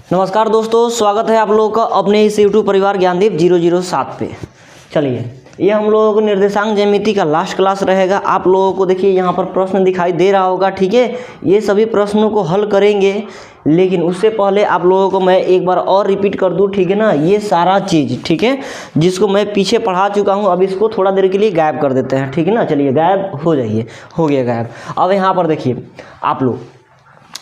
नमस्कार दोस्तों, स्वागत है आप लोगों का अपने इस यूट्यूब परिवार ज्ञानदीप 007 पे। चलिए, ये हम लोगों को निर्देशांक ज्यामिति का लास्ट क्लास रहेगा। आप लोगों को देखिए यहाँ पर प्रश्न दिखाई दे रहा होगा, ठीक है। ये सभी प्रश्नों को हल करेंगे, लेकिन उससे पहले आप लोगों को मैं एक बार और रिपीट कर दूं, ठीक है ना। ये सारा चीज़, ठीक है, जिसको मैं पीछे पढ़ा चुका हूँ, अब इसको थोड़ा देर के लिए गायब कर देते हैं, ठीक है ना। चलिए, गायब हो जाइए, हो गया गायब। अब यहाँ पर देखिए आप लोग,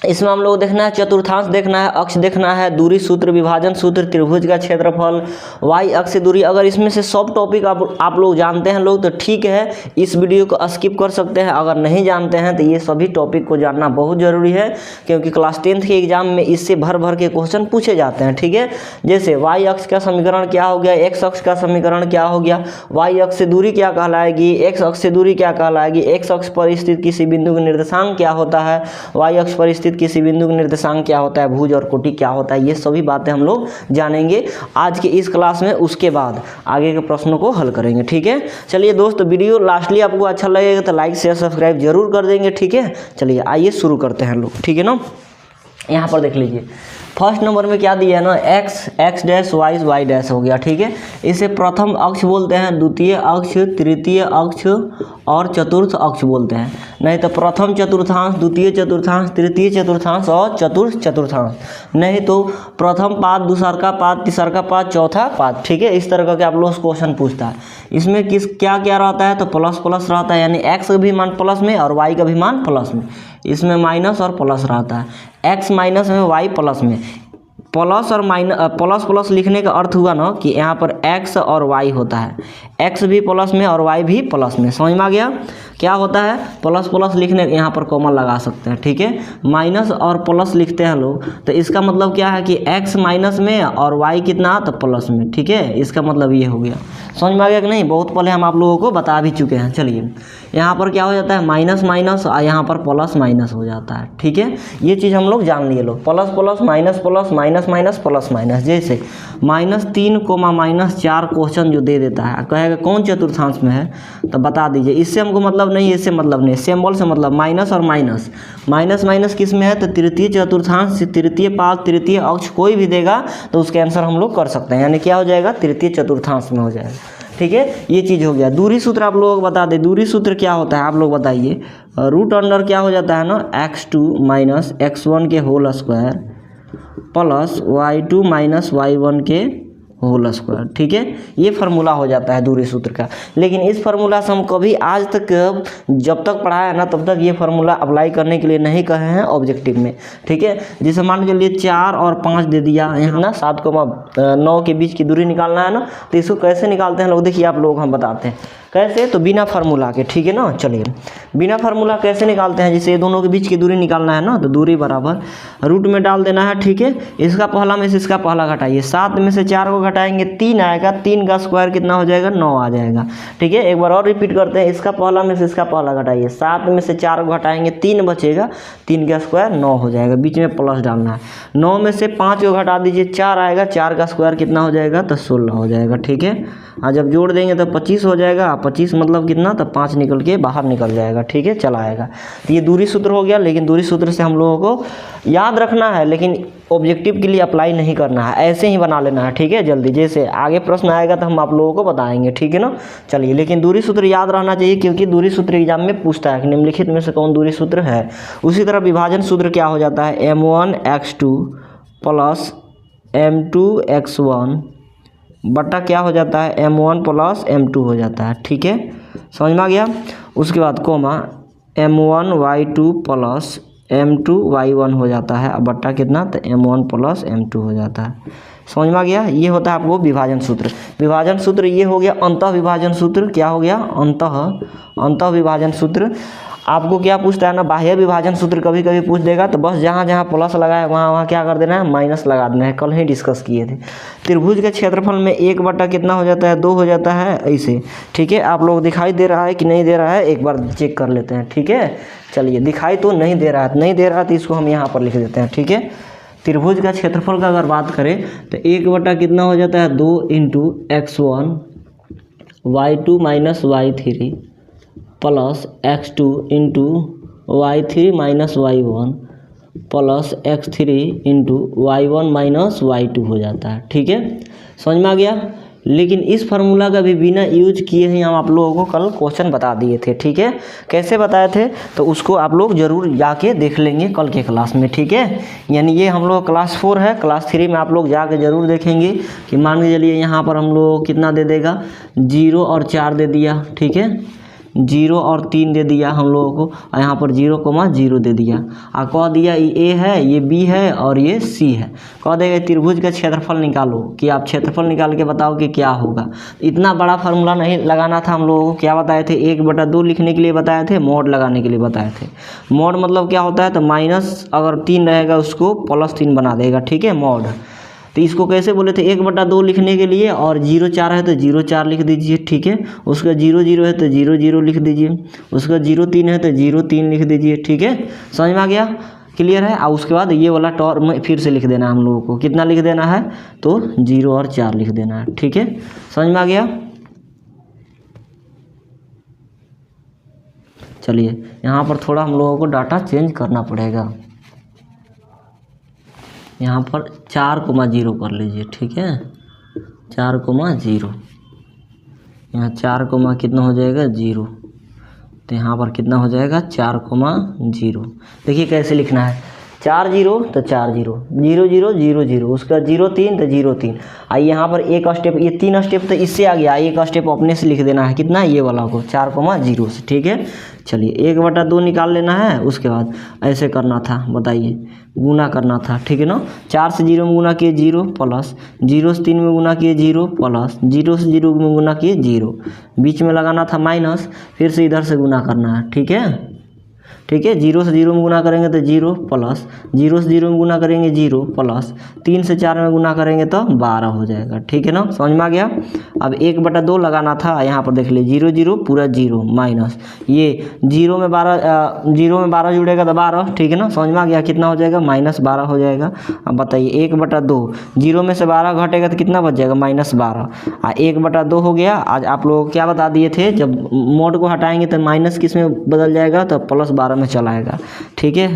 इसमें हम लोग देखना है चतुर्थांश देखना है, अक्ष देखना है, दूरी सूत्र, विभाजन सूत्र, त्रिभुज का क्षेत्रफल, वाई अक्ष से दूरी। अगर इसमें से सब टॉपिक आप लोग जानते हैं लोग तो ठीक है, इस वीडियो को स्किप कर सकते हैं। अगर नहीं जानते हैं तो ये सभी टॉपिक को जानना बहुत ज़रूरी है, क्योंकि क्लास 10th के एग्जाम में इससे भर भर के क्वेश्चन पूछे जाते हैं, ठीक है। जैसे वाई अक्ष का समीकरण क्या हो गया, एक्स अक्ष का समीकरण क्या हो गया, वाई अक्ष से दूरी क्या कहलाएगी, एक्स अक्ष से दूरी क्या कहलाएगी, एक्स अक्ष पर स्थित किसी बिंदु का निर्देशांक क्या होता है, वाई अक्ष पर स्थित किसी बिंदु का निर्देशांक क्या होता है, भुज और कोटि क्या होता है। ये सभी बातें हम लोग जानेंगे आज के इस क्लास में। उसके बाद आगे के प्रश्नों को हल करेंगे, ठीक है। चलिए दोस्त, वीडियो लास्टली आपको अच्छा लगेगा तो लाइक शेयर सब्सक्राइब जरूर कर देंगे, ठीक है। चलिए आइए शुरू करते हैं लोग, ठीक है ना। यहाँ पर देख लीजिए, फर्स्ट नंबर में क्या दिया है ना, एक्स डैश वाई डैश हो गया, ठीक है। इसे प्रथम अक्ष बोलते हैं, द्वितीय अक्ष, तृतीय अक्ष और चतुर्थ अक्ष बोलते हैं। नहीं तो प्रथम चतुर्थांश, द्वितीय चतुर्थांश, तृतीय चतुर्थांश और चतुर्थ चतुर्थांश। नहीं तो प्रथम पाद, दूसरा पाद, तीसरा पाद, चौथा पाद, ठीक है। इस तरह का आप लोग क्वेश्चन पूछता है। इसमें क्या क्या रहता है तो प्लस प्लस रहता है, यानी एक्स का भी मान प्लस में और वाई का भी मान प्लस में। इसमें माइनस और प्लस रहता है, एक्स माइनस में, वाई प्लस में। प्लस और माइनस, प्लस प्लस लिखने का अर्थ हुआ ना कि यहाँ पर एक्स और वाई होता है, एक्स भी प्लस में और वाई भी प्लस में। समझ में आ गया क्या होता है। प्लस प्लस लिखने यहाँ पर कॉमन लगा सकते हैं, ठीक है। माइनस और प्लस लिखते हैं लोग तो इसका मतलब क्या है कि एक्स माइनस में और वाई कितना तो प्लस में, ठीक है। इसका मतलब ये हो गया। समझ में आ गया कि नहीं, बहुत पहले हम आप लोगों को बता भी चुके हैं। चलिए, यहाँ पर क्या हो जाता है, माइनस माइनस और यहाँ पर प्लस माइनस हो जाता है, ठीक है। ये चीज़ हम लोग जान लिए लोग, plus plus minus plus, minus minus plus minus. जैसे -3, -4 क्वेश्चन जो दे देता है, कहेगा कौन चतुर्थांश में है तो बता दीजिए। इससे हमको मतलब नहीं, इससे मतलब नहीं, सिंबल से मतलब। माइनस और माइनस, माइनस माइनस किस में है तो तृतीय चतुर्थांश से, तृतीय पाद, तृतीय अक्ष कोई भी देगा तो उसके आंसर हम लोग कर सकते हैं, यानी क्या हो जाएगा, तृतीय चतुर्थांश में हो जाएगा, ठीक है। ये चीज़ हो गया। दूरी सूत्र आप लोगों को बता दें, दूरी सूत्र क्या होता है आप लोग बताइए। रूट अंडर क्या हो जाता है ना, x2 माइनस x1 के whole square plus y2 minus y1 के होल स्क्वायर, ठीक है। ये फार्मूला हो जाता है दूरी सूत्र का। लेकिन इस फार्मूला से हम कभी आज तक जब तक पढ़ाया है ना तब तक ये फार्मूला अप्लाई करने के लिए नहीं कहे हैं ऑब्जेक्टिव में, ठीक है। जैसे मान के लिए 4 और 5 दे दिया यहाँ ना, 7,9 के बीच की दूरी निकालना है ना, तो इसको कैसे निकालते हैं लोग, देखिए आप लोग हम बताते हैं कैसे। तो बिना फार्मूला के, ठीक है ना। चलिए, बिना फार्मूला कैसे निकालते हैं, जैसे ये दोनों के बीच की दूरी निकालना है ना, तो दूरी बराबर रूट में डाल देना है, ठीक है। इसका पहला में से इसका पहला घटाइए, 7 में से 4 को घटाएंगे 3 आएगा, 3 का स्क्वायर कितना हो जाएगा, 9 आ जाएगा, ठीक है। एक बार और रिपीट करते हैं, इसका पहला में से इसका पहला घटाइए, 7 में से 4 को घटाएंगे 3 बचेगा, 3 का स्क्वायर 9 हो जाएगा, बीच में प्लस डालना है। 9 में से 5 को घटा दीजिए, 4 आएगा, 4 का स्क्वायर कितना हो जाएगा तो 16 हो जाएगा, ठीक है। और जब जोड़ देंगे तो 25 हो जाएगा, 25 मतलब कितना तो 5 निकल के बाहर निकल जाएगा, ठीक है, चला आएगा। तो ये दूरी सूत्र हो गया। लेकिन दूरी सूत्र से हम लोगों को याद रखना है, लेकिन ऑब्जेक्टिव के लिए अप्लाई नहीं करना है, ऐसे ही बना लेना है, ठीक है। जल्दी जैसे आगे प्रश्न आएगा तो हम आप लोगों को बताएंगे, ठीक है ना। चलिए, लेकिन दूरी सूत्र याद रहना चाहिए, क्योंकि दूरी सूत्र एग्जाम में पूछता है कि निम्नलिखित में से कौन दूरी सूत्र है। उसी तरह विभाजन सूत्र क्या हो जाता है, m1x2 प्लस m2x1 बटा क्या हो जाता है, m1 प्लस m2 हो जाता है, ठीक है। समझ में आ गया। उसके बाद कोमा m1y2 प्लस m2y1 हो जाता है, अब बट्टा कितना तो m1 प्लस m2 हो जाता है। समझ में आ गया। ये होता है आपको विभाजन सूत्र। विभाजन सूत्र ये हो गया। अंतः विभाजन सूत्र क्या हो गया, अंतः विभाजन सूत्र आपको क्या पूछता है ना, बाह्य विभाजन सूत्र कभी कभी पूछ देगा, तो बस जहाँ जहाँ प्लस लगा है वहाँ वहाँ क्या कर देना है, माइनस लगा देना है। कल ही डिस्कस किए थे। त्रिभुज के क्षेत्रफल में 1 बटा कितना हो जाता है, 2 हो जाता है, ऐसे, ठीक है। आप लोग दिखाई दे रहा है कि नहीं दे रहा है, एक बार चेक कर लेते हैं, ठीक है। चलिए, दिखाई तो नहीं दे रहा है, नहीं दे रहा है तो इसको हम यहाँ पर लिख देते हैं, ठीक है। त्रिभुज का क्षेत्रफल का अगर बात करें तो 1 बटा कितना हो जाता है, 2 into x1 y2 minus y3 plus x2 into y3 minus y1 plus x3 into y1 minus y2 हो जाता है। ठीक है, समझ में आ गया। लेकिन इस फार्मूला का भी बिना यूज किए ही हम आप लोगों को कल क्वेश्चन बता दिए थे। ठीक है, कैसे बताए थे तो उसको आप लोग ज़रूर जाके देख लेंगे कल के क्लास में। ठीक है, यानी ये हम लोग क्लास 4 है, क्लास 3 में आप लोग जाके ज़रूर देखेंगे कि मान के चलिए यहाँ पर हम लोग कितना दे देगा, 0 और 4 दे दिया। ठीक है, 0 और 3 दे दिया हम लोगों को, और यहाँ पर 0,0 दे दिया, और कह दिया ये A है, ये B है और ये C है। कह देगा त्रिभुज का क्षेत्रफल निकालो, कि आप क्षेत्रफल निकाल के बताओ कि क्या होगा। इतना बड़ा फार्मूला नहीं लगाना था हम लोगों को। क्या बताए थे, 1/2 लिखने के लिए बताए थे, मॉड लगाने के लिए बताए थे। मॉड मतलब क्या होता है, तो माइनस अगर 3 रहेगा उसको +3 बना देगा। ठीक है, मॉड। तो इसको कैसे बोले थे, 1/2 लिखने के लिए, और 0,4 है तो 0,4 लिख दीजिए। ठीक है, उसका 0,0 है तो 0,0 लिख दीजिए, उसका 0,3 है तो 0,3 लिख दीजिए। ठीक है, समझ में आ गया, क्लियर है। और उसके बाद ये वाला टर्म फिर से लिख देना है हम लोगों को, कितना लिख देना है, तो 0 और 4 लिख देना है। ठीक है, समझ में आ गया। चलिए यहाँ पर थोड़ा हम लोगों को डाटा चेंज करना पड़ेगा, यहाँ पर 4,0 कर लीजिए। ठीक है, 4,0, यहाँ 4, कितना हो जाएगा 0, तो यहाँ पर कितना हो जाएगा 4,0। देखिए कैसे लिखना है, 4 0 तो 4 0, 0 0 0 0, उसका 0,3 तो 0,3। आई यहाँ पर एक स्टेप, ये 3 स्टेप तो इससे आ गया, एक स्टेप अपने से लिख देना है, कितना, ये वाला को 4,0 से। ठीक है, चलिए 1/2 निकाल लेना है। उसके बाद ऐसे करना था, बताइए, गुना करना था। ठीक है ना, 4 से 0 में गुना किए 0, प्लस 0 से 3 में गुना किए 0, प्लस 0 से 0 में गुना किए 0, बीच में लगाना था माइनस, फिर से इधर से गुना करना है। ठीक है, ठीक है, 0 से 0 में गुना करेंगे तो 0, प्लस 0 से 0 में गुना करेंगे 0, प्लस 3 से 4 में गुना करेंगे तो 12 हो जाएगा। ठीक है ना, समझ में आ गया। अब 1/2 लगाना था, यहाँ पर देख लीजिए 0 0 पूरा 0, माइनस ये 0 में 12 जुड़ेगा तो 12। ठीक है ना, समझ में आ गया, कितना हो जाएगा, -12 हो जाएगा। अब बताइए 1/2, 0 में से 12 घटेगा तो कितना बच जाएगा, -12। 1/2 हो गया। आज आप लोग क्या बता दिए थे, जब मोड को हटाएंगे तो माइनस किस में बदल जाएगा, तो +12 में चला आएगा। ठीक है,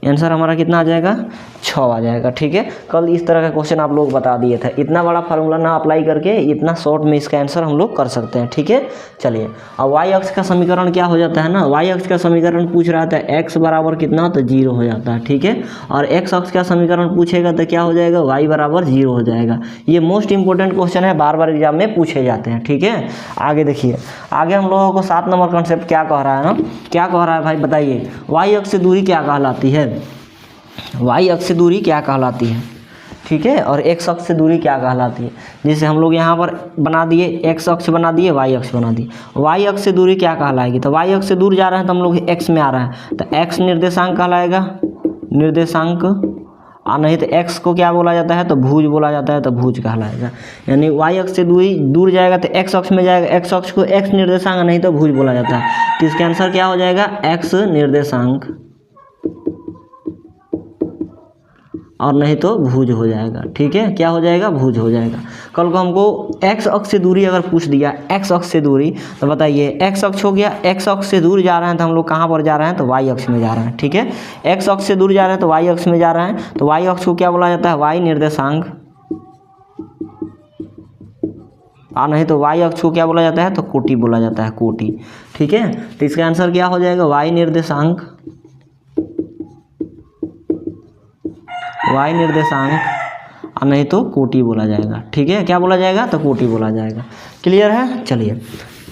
आंसर हमारा कितना आ जाएगा, 6 आ जाएगा। ठीक है, कल इस तरह का क्वेश्चन आप लोग बता दिए थे। इतना बड़ा फार्मूला ना अप्लाई करके इतना शॉर्ट में इसका आंसर हम लोग कर सकते हैं। ठीक है, चलिए अब y अक्ष का समीकरण क्या हो जाता है ना, y अक्ष का समीकरण पूछ रहा था x बराबर कितना, तो 0 हो जाता है। ठीक है, और x अक्ष का समीकरण पूछेगा तो क्या हो जाएगा, y बराबर 0 हो जाएगा। ये मोस्ट इंपॉर्टेंट क्वेश्चन है, बार बार एग्जाम में पूछे जाते हैं। ठीक है, आगे देखिए, आगे हम लोगों को 7 नंबर कॉन्सेप्ट क्या कह रहा है ना, क्या कह रहा है भाई बताइए, y अक्ष से दूरी क्या कहलाती है, y अक्ष से दूरी क्या कहलाती है। ठीक है, और x अक्ष से दूरी क्या कहलाती है। जैसे हम लोग यहाँ पर बना दिए, x अक्ष बना दिए, y अक्ष बना दिए, y अक्ष से दूरी क्या कहलाएगी, तो y अक्ष से दूर जा रहे हैं तो हम लोग x में आ रहा है तो x निर्देशांक कहलाएगा, निर्देशांक। और नहीं तो x को क्या बोला जाता है, तो भुज बोला जाता है, तो भुज कहलाएगा। यानी y अक्ष से दूर जाएगा तो x अक्ष में जाएगा, x अक्ष को x निर्देशांक, नहीं तो भुज बोला जाता है। तो इसका आंसर क्या हो जाएगा, x निर्देशांक, और नहीं तो भुज हो जाएगा। ठीक है, क्या हो जाएगा, भुज हो जाएगा। कल को हमको x अक्ष से दूरी अगर पूछ दिया, x अक्ष से दूरी, तो बताइए x अक्ष हो गया, x अक्ष से दूर जा रहे हैं तो हम लोग कहाँ पर जा रहे हैं, तो y अक्ष में जा रहे हैं। ठीक है, x अक्ष से दूर जा रहे हैं तो y अक्ष में जा रहे हैं, तो y अक्ष को क्या बोला जाता है, y निर्देशांक, और नहीं तो y अक्ष को क्या बोला जाता है, तो कोटि बोला जाता है, कोटि। ठीक है, तो इसका आंसर क्या हो जाएगा, y निर्देशांक, y निर्देशांक, और नहीं तो कोटि बोला जाएगा। ठीक है, क्या बोला जाएगा, तो कोटि बोला जाएगा। क्लियर है, चलिए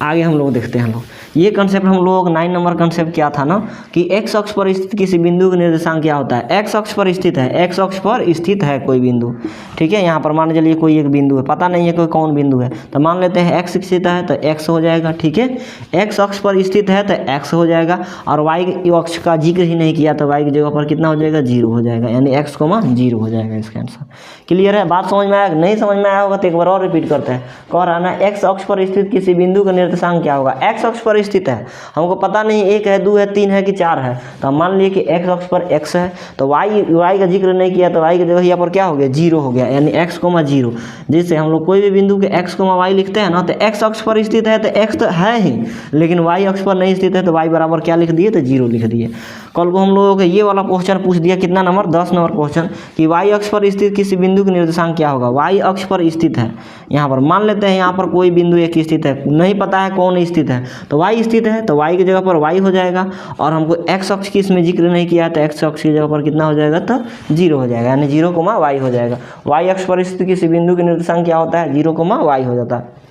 आगे हम लोग देखते हैं। हम लोग ये कंसेप्ट हम लोग 9 नंबर कंसेप्ट क्या था ना, कि x अक्ष पर स्थित किसी बिंदु का निर्देशांक क्या होता है, x अक्ष पर स्थित है, x अक्ष पर स्थित है कोई बिंदु। ठीक है, यहाँ पर मान चलिए कोई एक बिंदु है, पता नहीं है कोई कौन बिंदु है, तो मान लेते हैं x स्थित है तो x हो जाएगा। ठीक है, x अक्ष पर स्थित है तो x हो जाएगा, और y अक्ष का जिक्र ही नहीं किया तो y की जगह पर कितना हो जाएगा, 0 हो जाएगा, यानी x, 0 हो जाएगा इसका आंसर। क्लियर है, बात समझ में आया, नहीं समझ में आया होगा तो एक बार और रिपीट करते हैं। कह रहा है ना, x अक्ष पर स्थित किसी बिंदु का निर्देशांक क्या होगा, x अक्ष पर स्थित है, हमको पता नहीं 1 है 2 है 3 है कि 4 है, तो हम मान लिए कि x अक्ष पर x है, तो y का जिक्र नहीं किया तो y की जगह यहाँ पर क्या हो गया 0 हो गया, यानी x, 0। जैसे हम लोग कोई भी बिंदु के x, y लिखते हैं ना, तो x अक्ष पर स्थित है तो x तो है ही, लेकिन y अक्ष पर नहीं स्थित है तो y बराबर क्या लिख दिए, तो 0 लिख दिए। कल को हम लोगों को ये वाला क्वेश्चन पूछ दिया, कितना नंबर 10 नंबर क्वेश्चन, कि y अक्ष पर स्थित किसी बिंदु के निर्देशांक क्या होगा। y अक्ष पर स्थित है, यहाँ पर मान लेते हैं यहाँ पर कोई बिंदु एक स्थित है, नहीं पता है कौन स्थित है, तो y स्थित है तो y की जगह पर y हो जाएगा, और हमको x अक्ष की इसमें जिक्र नहीं किया तो x अक्ष की जगह पर कितना हो जाएगा, तो 0 हो जाएगा, यानी 0, y हो जाएगा। y अक्ष पर स्थित किसी बिंदु के निर्देशांक क्या होता है, 0, y हो जाता है।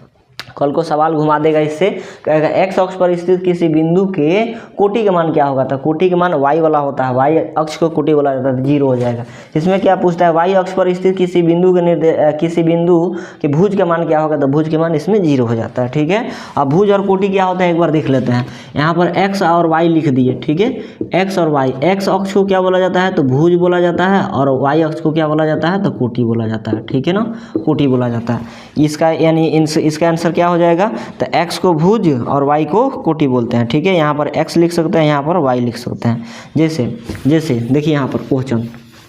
कल को सवाल घुमा देगा इससे, कहेगा x अक्ष पर स्थित किसी बिंदु के कोटि का मान क्या होगा, तो कोटि का मान y वाला होता है, y अक्ष को कोटि बोला जाता है, 0 हो जाएगा। इसमें क्या पूछता है, y अक्ष पर स्थित किसी बिंदु के भुज का मान क्या होगा, तो भुज के मान इसमें 0 हो जाता है। ठीक है, अब भुज और कोटि क्या होता है एक बार देख लेते हैं। यहाँ पर x और y लिख दिए, ठीक है, x और y, x अक्ष को क्या बोला जाता है, तो भुज बोला जाता है, और y अक्ष को क्या बोला जाता है, तो कोटि बोला जाता है। ठीक है ना, कोटि बोला जाता है इसका, यानी इसका आंसर क्या हो जाएगा, तो x को भुज और y को कोटि बोलते हैं। ठीक है, यहाँ पर x लिख सकते हैं, यहाँ पर y लिख सकते हैं। जैसे देखिए यहाँ पर क्वेश्चन,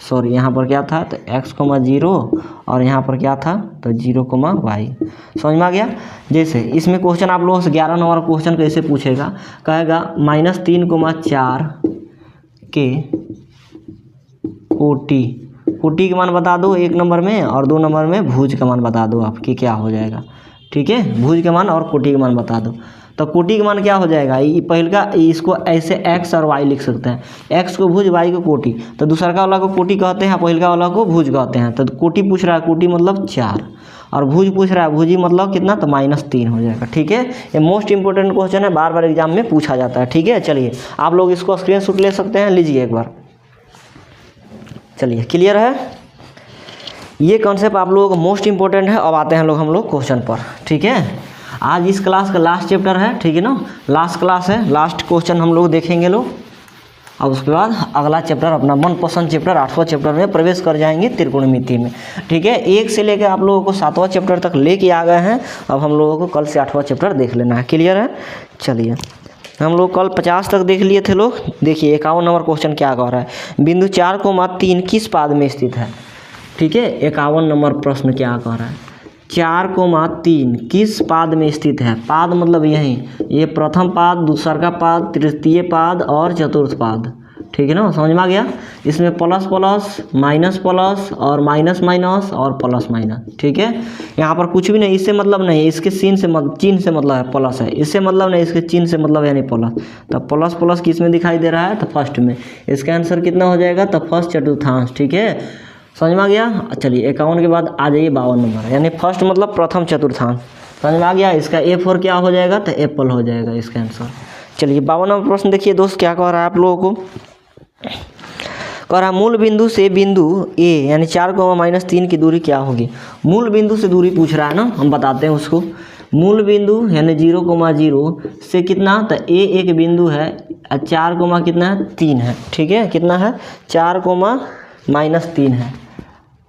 सॉरी यहाँ पर क्या था, तो x, 0 और यहाँ पर क्या था, तो 0, y। समझ में आ गया। जैसे इसमें क्वेश्चन आप लोगों से 11 नंबर क्वेश्चन कैसे पूछेगा, कहेगा -3,4 के कोटि का मान बता दो 1 नंबर में, और 2 नंबर में भुज का मान बता दो आपकी क्या हो जाएगा। ठीक है, भुज के मान और कोटि के मान बता दो। तो कोटि का मान क्या हो जाएगा, ये पहले का, इसको ऐसे x और y लिख सकते हैं, x को भुज y को कोटि, तो दूसरा का वाला को कोटि कहते हैं, पहले का वाला को भुज कहते हैं। तो कोटि पूछ रहा है, कोटि मतलब 4, और भुज पूछ रहा है, भुजी मतलब कितना, तो -3 हो जाएगा। ठीक है, ये मोस्ट इंपॉर्टेंट क्वेश्चन है, बार बार एग्जाम में पूछा जाता है। ठीक है, चलिए आप लोग इसको स्क्रीनशॉट ले सकते हैं, लीजिए एक बार। चलिए क्लियर है, ये कॉन्सेप्ट आप लोगों को मोस्ट इंपॉर्टेंट है। अब आते हैं हम लोग क्वेश्चन पर। ठीक है, आज इस क्लास का लास्ट चैप्टर है, ठीक है ना, लास्ट क्लास है, लास्ट क्वेश्चन हम लोग देखेंगे लोग। अब उसके बाद अगला चैप्टर, अपना मनपसंद चैप्टर 8वां चैप्टर में प्रवेश कर जाएंगे, त्रिकोणमिति में। ठीक है, 1 से लेकर आप लोगों को 7वां चैप्टर तक लेके आ गए हैं। अब हम लोगों को कल से 8वां चैप्टर देख लेना है। क्लियर है, चलिए हम लोग कल 50 तक देख लिए थे लोग। देखिए 51 नंबर क्वेश्चन क्या कह रहा है, बिंदु 4,3 किस पाद में स्थित है। ठीक है, 51 नंबर प्रश्न क्या कह रहा है, 4,3 किस पाद में स्थित है। पाद मतलब यही, ये प्रथम पाद, दूसरा का पाद, तृतीय पाद और चतुर्थ पाद। ठीक है ना, समझ में आ गया। इसमें प्लस प्लस, माइनस प्लस और माइनस माइनस और प्लस माइनस। ठीक है, यहाँ पर कुछ भी नहीं, इससे मतलब नहीं, इसके चिन्ह से मतलब है प्लस है, इससे मतलब नहीं, इसके चिन्ह से मतलब है नहीं प्लस। तो प्लस प्लस किस में दिखाई दे रहा है, तो फर्स्ट में। इसका आंसर कितना हो जाएगा, तो फर्स्ट चतुर्थांश। ठीक है, समझ में आ गया। चलिए 51 के बाद आ जाइए 52 नंबर, यानी फर्स्ट मतलब प्रथम चतुर्थांश। समझ में आ गया। इसका A4 क्या हो जाएगा, तो एप्पल हो जाएगा इसका आंसर। चलिए 52 नंबर प्रश्न देखिए दोस्त, क्या कह रहा है आप लोगों को, कह रहा है मूल बिंदु से बिंदु A यानी 4,-3 की दूरी क्या होगी। मूल बिंदु से दूरी पूछ रहा है ना, हम बताते हैं उसको। मूल बिंदु यानी 0,0 से कितना, तो A एक बिंदु है, 4, कितना है 3 है। ठीक है, कितना है 4,-3 है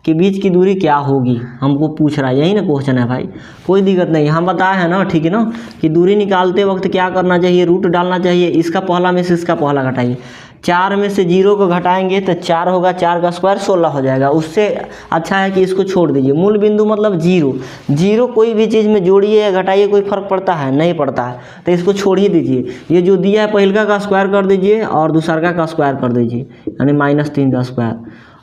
के बीच की दूरी क्या होगी, हमको पूछ रहा है। यही ना क्वेश्चन है भाई, कोई दिक्कत नहीं, हम बताए हैं ना। ठीक है ना, कि दूरी निकालते वक्त क्या करना चाहिए, रूट डालना चाहिए। इसका पहला में से इसका पहला घटाइए, 4 में से 0 को घटाएंगे तो 4 होगा, 4 का स्क्वायर 16 हो जाएगा। उससे अच्छा है कि इसको छोड़ दीजिए। मूल बिंदु मतलब 0 कोई भी चीज़ में जोड़िए या घटाइए कोई फर्क पड़ता है, नहीं पड़ता है, तो इसको छोड़ ही दीजिए। ये जो दिया है पहलका का स्क्वायर कर दीजिए और दूसरा का स्क्वायर कर दीजिए, यानी -3 का स्क्वायर,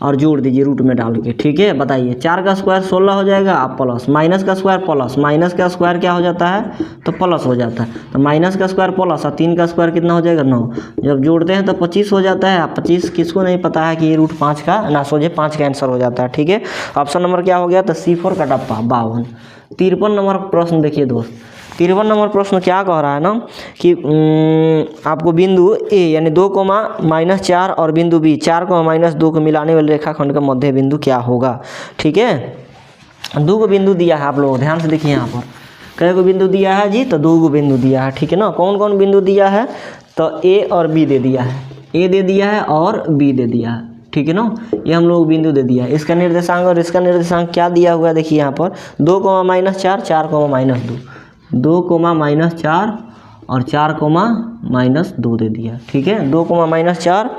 और जोड़ दीजिए रूट में डाल के। ठीक है, बताइए 4 का स्क्वायर 16 हो जाएगा, आप प्लस, माइनस का स्क्वायर प्लस, माइनस का स्क्वायर क्या हो जाता है, तो प्लस हो जाता है। तो माइनस का स्क्वायर प्लस और 3 का स्क्वायर कितना हो जाएगा, 9। जब जोड़ते हैं तो 25 हो जाता है। 25 किसको नहीं पता है कि ये रूट 5 का ना, सोचे 5 का आंसर हो जाता है। ठीक है, ऑप्शन नंबर क्या हो गया, तो C4 का टप्पा 52। 53 नंबर प्रश्न देखिए दोस्त, 53 नंबर प्रश्न क्या कह रहा है ना, कि आपको बिंदु A यानी 2,-4 और बिंदु B 4,-2 को मिलाने वाले रेखाखंड का मध्य बिंदु क्या होगा। ठीक है, 2 को बिंदु दिया है, आप लोग ध्यान से देखिए यहाँ पर कई को बिंदु दिया है जी, तो 2 को बिंदु दिया है। ठीक है ना, कौन कौन बिंदु दिया है, तो A और B दे दिया है, A दे दिया है और B दे दिया है। ठीक है ना, ये हम लोग बिंदु दे दिया है। इसका निर्देशांक और इसका निर्देशांक क्या दिया हुआ है, देखिए यहाँ पर 2,-4, 4,-2, 2, -4 और 4,-2 दे दिया। ठीक है, 2,-4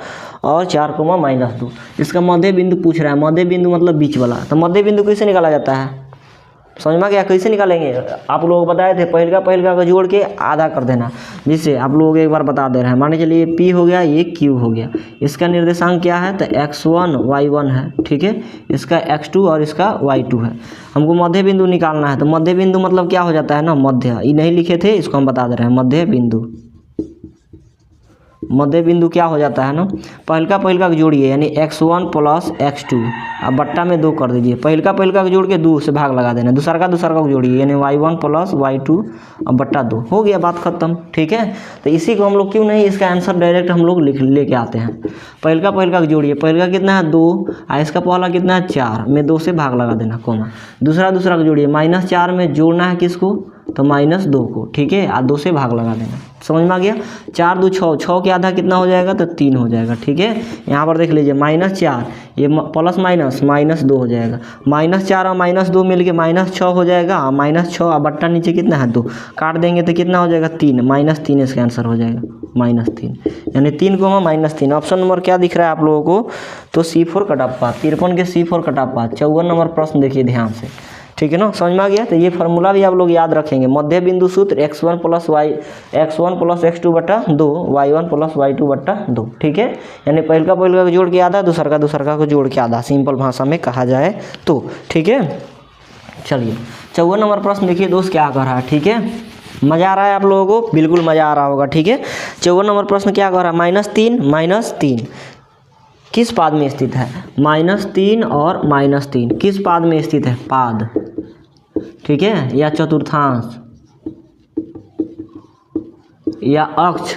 और 4,-2। इसका मध्य बिंदु पूछ रहा है, मध्य बिंदु मतलब बीच वाला। तो मध्य बिंदु कैसे निकाला जाता है, समझ में गया? कैसे निकालेंगे, आप लोग बताए थे, पहलका को जोड़ के आधा कर देना। जिससे आप लोग एक बार बता दे रहे हैं, मान के चलिए P हो गया, ये Q हो गया। इसका निर्देशांक क्या है, तो x1 y1 है। ठीक है, इसका x2 और इसका y2 है। हमको मध्य बिंदु निकालना है। तो मध्य बिंदु मतलब क्या हो जाता है ना, मध्य। ये नहीं लिखे थे, इसको हम बता दे रहे हैं, मध्य बिंदु। मध्य बिंदु क्या हो जाता है ना, पहलका को जोड़िए, यानी x1 + x2 अब बट्टा में 2 कर दीजिए। पहलका को जोड़ के 2 से भाग लगा देना, दूसरा का को जोड़िए, यानी y1 + y2 अब बट्टा 2 हो गया, बात खत्म। ठीक है, तो इसी को हम लोग क्यों नहीं इसका आंसर डायरेक्ट हम लोग लेके आते हैं। पहलका को जोड़िए, पहलका कितना है 2 और इसका पहला कितना है 4 में 2 से भाग लगा देना, कोमा। दूसरा को जोड़िए, -4 में जोड़ना है किसको, तो -2 को। ठीक है, और 2 से भाग लगा देना, समझ में आ गया। 4 2 6, 6 के आधा कितना हो जाएगा, तो 3 हो जाएगा। ठीक है, यहाँ पर देख लीजिए, -4 ये प्लस माइनस -2 हो जाएगा। -4 और -2 मिल के -6 हो जाएगा। -6 और बट्टा नीचे कितना है 2, काट देंगे तो कितना हो जाएगा 3, -3 इसका आंसर हो जाएगा, -3 यानी 3,-3। ऑप्शन नंबर क्या दिख रहा है आप लोगों को, तो C4 कटप्पा। 53 के C4 कटप्पा। 54 नंबर प्रश्न देखिए ध्यान से। ठीक है ना, समझ में आ गया। तो ये फार्मूला भी आप लोग याद रखेंगे, मध्य बिंदु सूत्र x1 + x2 बटा 2, y1 + y2 बटा 2। ठीक है, यानी पहलका को जोड़ के आधा, दूसरा को जोड़ के आधा, सिंपल भाषा में कहा जाए तो। ठीक है, चलिए 54 नंबर प्रश्न देखिए दोस्त क्या कर रहा है। ठीक है, मज़ा आ रहा है आप लोगों को, बिल्कुल मज़ा आ रहा होगा। ठीक है, 54 नंबर प्रश्न क्या कर रहा है, -3 किस पाद में स्थित है, -3 और -3 किस पाद में स्थित है, पाद। ठीक है, या चतुर्थांश या अक्ष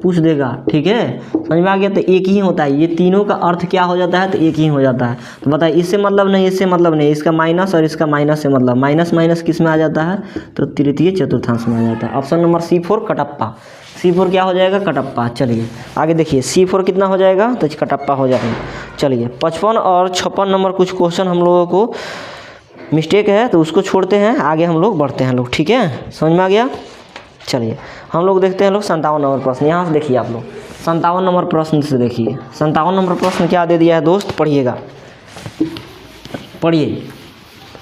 पूछ देगा। ठीक है, समझ में आ गया। तो एक ही होता है, ये तीनों का अर्थ क्या हो जाता है, तो एक ही हो जाता है। तो बताइए, इससे मतलब नहीं, इससे मतलब नहीं, इसका माइनस और इसका माइनस से मतलब, माइनस किस में आ जाता है, तो तृतीय चतुर्थांश में आ जाता है। Option number C4 Kattappa. C4 क्या हो जाएगा, कटप्पा। चलिए आगे देखिए, C4 कितना हो जाएगा, तो कटप्पा हो जाएगा। चलिए 55 और 56 नंबर कुछ क्वेश्चन हम लोगों को मिस्टेक है, तो उसको छोड़ते हैं, आगे हम लोग बढ़ते हैं लोग। ठीक है, समझ में आ गया। चलिए हम लोग देखते हैं लोग 57 नंबर प्रश्न। यहाँ से देखिए आप लोग 57 नंबर प्रश्न से देखिए, 57 नंबर प्रश्न क्या दे दिया है दोस्त, पढ़िएगा, पढ़िए।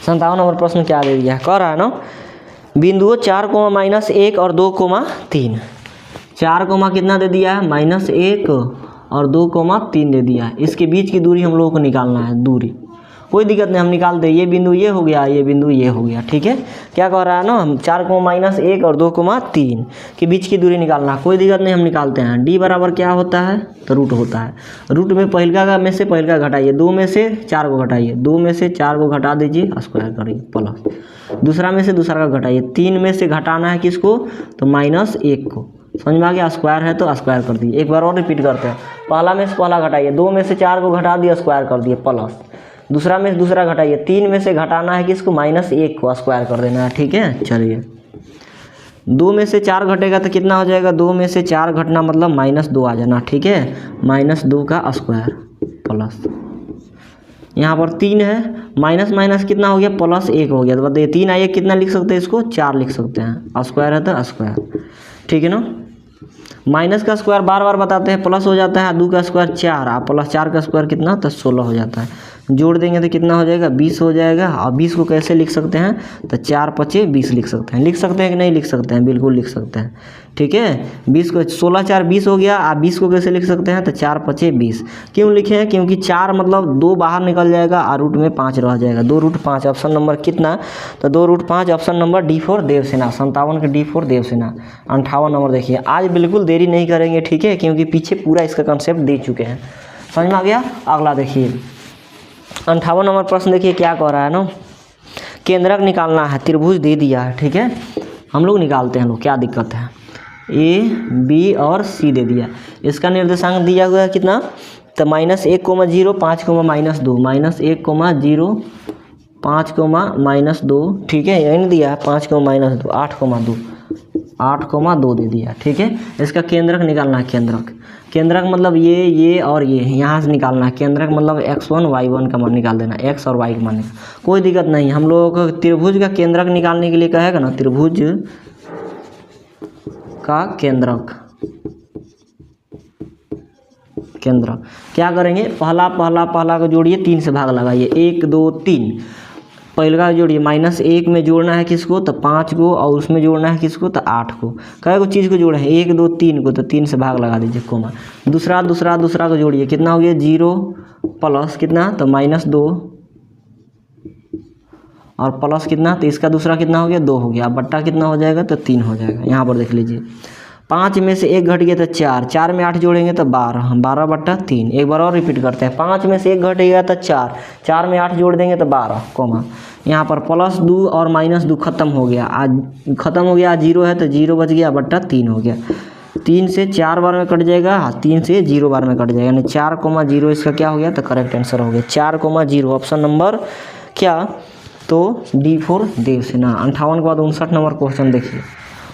57 नंबर प्रश्न क्या दे दिया है, कह रहा है ना, बिंदुओं 4,-1 और 2,3। 4, कितना दे दिया है, -1 और 2,3 दे दिया है। इसके बीच की दूरी हम लोगों को निकालना है, दूरी कोई दिक्कत नहीं, हम निकाल दे। ये बिंदु ये हो गया, ये बिंदु ये हो गया। ठीक है, क्या कह रहा है ना, हम 4,-1 और 2,3 के बीच की दूरी निकालना, कोई दिक्कत नहीं, हम निकालते हैं। D बराबर क्या होता है, तो रूट होता है। रूट में पहलका में से पहलका घटाइए, 2 में से 4 को घटाइए, 2 में से 4 को घटा दीजिए, स्क्वायर करिए, प्लस दूसरा में से दूसरा का घटाइए, 3 में से घटाना है किसको, तो -1 को। समझ में आ गया, स्क्वायर है तो स्क्वायर कर दिए। एक बार और रिपीट करते हैं, पहला में से पहला घटाइए, 2 में से 4 को घटा दिया, स्क्वायर कर दिए, प्लस दूसरा में से दूसरा घटाइए, 3 में से घटाना है किसको, -1 को, स्क्वायर कर देना है। ठीक है, चलिए 2 में से 4 घटेगा तो कितना हो जाएगा, 2 में से 4 घटना मतलब -2 आ जाना। ठीक है, -2 का स्क्वायर प्लस, यहाँ पर 3 है, माइनस कितना हो गया, +1 हो गया। तो बताइए 3 आइए कितना लिख सकते हैं, इसको 4 लिख सकते हैं, स्क्वायर है तो स्क्वायर। ठीक है ना, माइनस का स्क्वायर बार बार बताते हैं, प्लस हो जाता है, 2 का स्क्वायर 4 और +4 का स्क्वायर कितना, तो 16 हो जाता है। जोड़ देंगे तो कितना हो जाएगा, 20 हो जाएगा। और 20 को कैसे लिख सकते हैं, तो 4 × 5 = 20 लिख सकते हैं। लिख सकते हैं कि नहीं लिख सकते हैं, बिल्कुल लिख सकते हैं। ठीक है, 20 को 16 4 20 हो गया। आप 20 को कैसे लिख सकते हैं, तो 4 × 5 = 20। क्यों लिखे हैं, क्योंकि 4 मतलब 2 बाहर निकल जाएगा और रूट में 5 रह जाएगा, 2√5। ऑप्शन नंबर कितना, तो 2√5। Option number D4 Devasena. 57 के D4 देवसेना। 58 नंबर देखिए, आज बिल्कुल देरी नहीं करेंगे। ठीक है, क्योंकि पीछे पूरा इसका कंसेप्ट दे चुके हैं, समझ में आ गया। अगला देखिए 58 नंबर प्रश्न देखिए क्या कह रहा है ना, केंद्रक निकालना है, त्रिभुज दे दिया है। ठीक है, हम लोग निकालते हैं लोग, क्या दिक्कत है। A, B और C दे दिया, इसका निर्देशांक दिया हुआ है कितना, तो -1, 0, 5, -2, -1, 0, 5, -2। ठीक है, यही दिया है 5, -2, 8,2 दे दिया। ठीक है, इसका केंद्रक निकालना है। केंद्रक मतलब ये और ये यहाँ से निकालना है। केंद्रक मतलब x1 y1 का मान निकाल देना, x और y का मान निकाल, कोई दिक्कत नहीं। हम लोगों को त्रिभुज का केंद्रक निकालने के लिए कहेगा ना, त्रिभुज का केंद्रक। केंद्रक क्या करेंगे, पहला को जोड़िए, 3 से भाग लगाइए, 1 2 3, पहले का जोड़िए, -1 में जोड़ना है किसको, तो 5 को, और उसमें जोड़ना है किसको, तो 8 को। कई को चीज़ को जोड़े हैं, 1 2 3 को, तो 3 से भाग लगा दीजिए, कोमा। दूसरा को जोड़िए, कितना हो गया, 0 प्लस कितना, तो -2 और प्लस कितना, तो इसका दूसरा कितना हो गया, 2 हो गया, बट्टा कितना हो जाएगा, तो 3 हो जाएगा। यहाँ पर देख लीजिए, 5 में से 1 घट गया तो 4, 4 में 8 जोड़ेंगे तो 12, 12/3। एक बार और रिपीट करते हैं, 5 में से 1 घट गया तो 4, 4 में 8 जोड़ देंगे तो 12, कोमा। यहाँ पर +2 और -2 खत्म हो गया, आज 0 है तो 0 बच गया, बट्टा 3 हो गया। 3 से 4 बार में कट जाएगा, 3 से 0 बार में कट जाएगा, यानी 4,0 इसका क्या हो गया, तो करेक्ट आंसर हो गया 4,0। ऑप्शन नंबर क्या, तो D4 देवसेना। 58 के बाद 59 नंबर क्वेश्चन देखिए,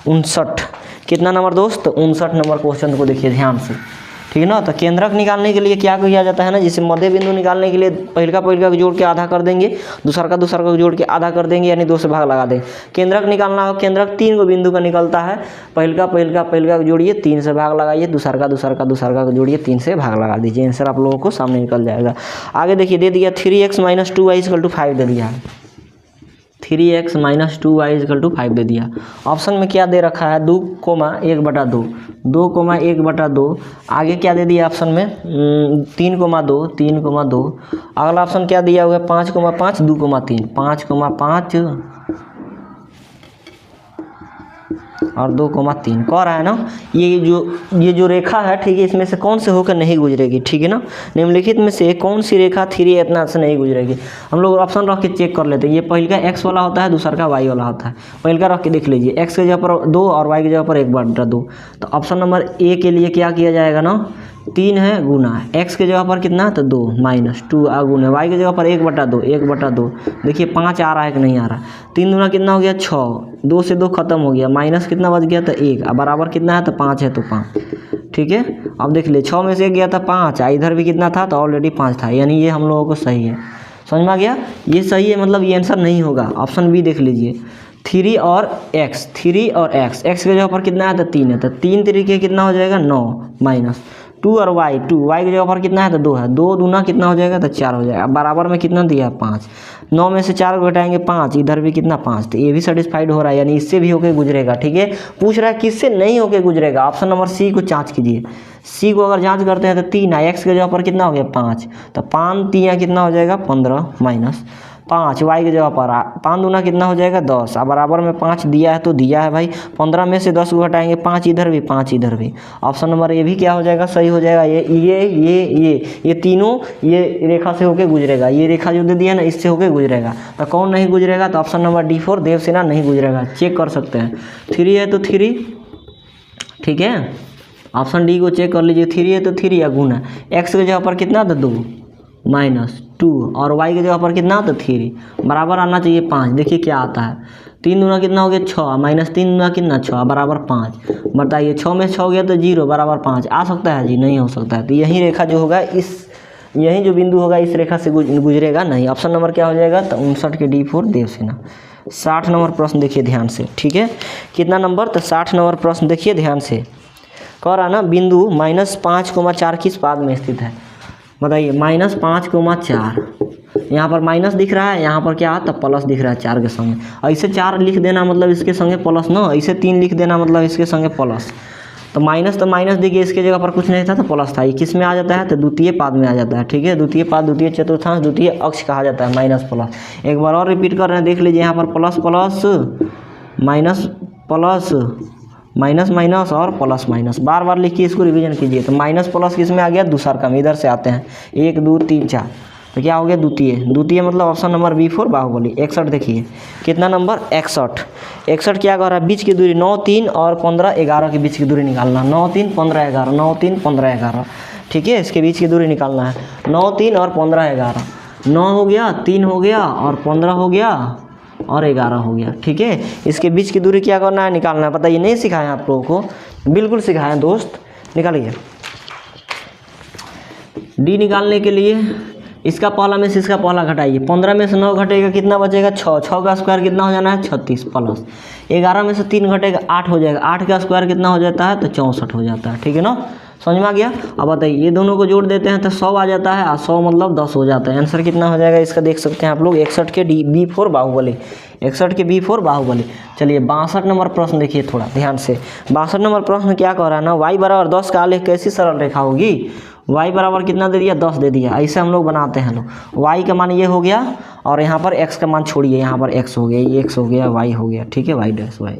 59 कितना नंबर दोस्त, 59 नंबर क्वेश्चन को देखिए ध्यान से, ठीक है ना। तो केंद्रक निकालने के लिए क्या किया जाता है ना, जैसे मध्य बिंदु निकालने के लिए पहले का जोड़ के आधा कर देंगे, दूसरा का जोड़ के आधा कर देंगे, यानी 2 से भाग लगा देंगे। केंद्रक निकालना हो, केंद्रक 3 को बिंदु का निकलता है, पहले का जोड़िए, 3 से भाग लगाइए, दूसरा का जोड़िए, 3 से भाग लगा दीजिए, आंसर आप लोगों को सामने निकल जाएगा। आगे देखिए, दे दिया 3x - 2y = 5 दे दिया है, 3x - 2y = 5 दे दिया। ऑप्शन में क्या दे रखा है, 2,1/2, 2,1/2। आगे क्या दे दिया ऑप्शन में, 3,2। अगला ऑप्शन क्या दिया हुआ है, 5,5, 2,3, 5,5 और 2,3 कह रहा है ना। ये जो रेखा है, ठीक है, इसमें से कौन से होकर नहीं गुजरेगी, ठीक है ना। निम्नलिखित में से कौन सी रेखा 3 इतना से नहीं गुजरेगी, हम लोग ऑप्शन रख के चेक कर लेते हैं। ये पहले का x वाला होता है, दूसरा का y वाला होता है। पहले का रख के देख लीजिए, x के जगह पर 2 और y की जगह पर 1/2। तो ऑप्शन नंबर ए के लिए क्या किया जाएगा ना, 3 है गुना, x के जगह पर कितना, तो 2 -2 गुना, y की जगह पर 1/2। देखिए 5 आ रहा है कि नहीं आ रहा, 3 दूना कितना हो गया, 6, 2 से 2 खत्म हो गया, माइनस कितना बच गया, तो 1, अब बराबर कितना है, तो 5 है, तो 5, ठीक है। अब देख ले, 6 में से 1 गया था 5, इधर भी कितना था, तो ऑलरेडी 5 था, यानी ये हम लोगों को सही है। समझ में आ गया, ये सही है, मतलब ये आंसर नहीं होगा। ऑप्शन बी देख लीजिए, 3 और x, x के जगह पर कितना है, तो 3 है, तो 3 तरीके कितना हो जाएगा, 9 -2 और y की जगह पर कितना है, तो 2 है, 2 दूना कितना हो जाएगा, तो 4 हो जाएगा। बराबर में कितना दिया है, 5, 9 में से 4 घटाएंगे 5, इधर भी कितना 5, तो ये भी सेटिस्फाइड हो रहा है, यानी इससे भी होके गुजरेगा, ठीक है। पूछ रहा है किससे नहीं होके गुजरेगा, ऑप्शन नंबर सी को जांच कीजिए। सी को अगर जांच करते हैं तो 3 है, x के जगह पर कितना हो गया, 5, तो 5 3 कितना हो जाएगा, 15 -5, y की जगह पर 5 दूना कितना हो जाएगा, 10, अब बराबर में 5 दिया है, तो दिया है भाई। 15 में से 10 को घटाएंगे, 5 इधर भी 5 इधर भी, ऑप्शन नंबर ए भी क्या हो जाएगा, सही हो जाएगा। ये तीनों ये रेखा से होके गुजरेगा, ये रेखा जो दे दिया ना, इससे होके गुजरेगा। तो कौन नहीं गुजरेगा, तो ऑप्शन नंबर D4 देवसेना नहीं गुजरेगा, चेक कर सकते हैं। 3 है तो 3, ठीक है, ऑप्शन डी को चेक कर लीजिए, 3 है तो 3 या गुना, x की जगह पर कितना, तो 2 -2 और y की जगह पर कितना, तो 3, बराबर आना चाहिए 5। देखिए क्या आता है, 3 दूना कितना हो गया, 6, -3 दूना कितना, 6, बराबर 5। बताइए 6 में 6 गया तो 0, बराबर 5 आ सकता है जी, नहीं हो सकता है। तो यही रेखा जो होगा, यही जो बिंदु होगा, इस रेखा से गुजरेगा नहीं। ऑप्शन नंबर क्या हो जाएगा, तो 59 के D4 देवसेना। 60 नंबर प्रश्न देखिए ध्यान से, ठीक है, कितना नंबर, तो 60 नंबर प्रश्न देखिए ध्यान से। कह रहा ना, बिंदु -5,4 किस पाद में स्थित है, बताइए। -5,4, यहाँ पर माइनस दिख रहा है, यहाँ पर क्या है, तो प्लस दिख रहा है 4 के संगे। ऐसे 4 लिख देना मतलब इसके संगे प्लस ना, ऐसे 3 लिख देना मतलब इसके संगे प्लस। तो माइनस देखिए, इसके जगह पर कुछ नहीं था तो प्लस था, ये किस में आ जाता है, तो द्वितीय पाद में आ जाता है, ठीक है। द्वितीय पाद, द्वितीय चतुर्थांश, द्वितीय अक्ष कहा जाता है, माइनस प्लस। एक बार और रिपीट कर रहे हैं, देख लीजिए, यहाँ पर प्लस माइनस और प्लस माइनस, बार बार लिखिए, इसको रिवीजन कीजिए। तो माइनस प्लस किस में आ गया, दूसरा क्रम, इधर से आते हैं, 1 2 3 4, तो क्या हो गया, द्वितीय मतलब ऑप्शन नंबर B4 बाहुबली। 61 देखिए, कितना नंबर, 61 क्या कर रहा है, बीच की दूरी 9 3 और 15 11 के बीच की दूरी निकालना, 9 3 15 11, 9 3 15 11, ठीक है, इसके बीच की दूरी निकालना है। 9 3 और 15 11, 9 हो गया, 3 हो गया और 15 हो गया और 11 हो गया, ठीक है। इसके बीच की दूरी क्या करना है, निकालना है। पता ये नहीं सिखाया आप लोगों को, बिल्कुल सिखाया दोस्त, निकालिए। डी निकालने के लिए इसका पहला में से इसका पहला घटाइए, 15 में से 9 घटेगा कितना बचेगा 6, 6 का स्क्वायर कितना हो जाना है 36 प्लस 11 में से 3 घटेगा 8 हो जाएगा, 8 का स्क्वायर कितना हो जाता है तो 64 हो जाता है। ठीक है ना, समझ में आ गया। अब बताइए ये दोनों को जोड़ देते हैं तो 100 आ जाता है और 100 मतलब 10 हो जाता है। आंसर कितना हो जाएगा इसका देख सकते हैं आप लोग 61 के B4 बाहुबली, 61 के B4 बाहुबली। चलिए 62 नंबर प्रश्न देखिए थोड़ा ध्यान से। 62 नंबर प्रश्न क्या कह रहा है ना, y बराबर 10 का आलेख कैसी सरल रेखा होगी। y बराबर कितना दे दिया 10 दे दिया, ऐसे हम लोग बनाते हैं लोग। y का मान ये हो गया और यहाँ पर x का मान छोड़िए, यहाँ पर x हो गया, ये x हो गया, y हो गया। ठीक है, y डैश y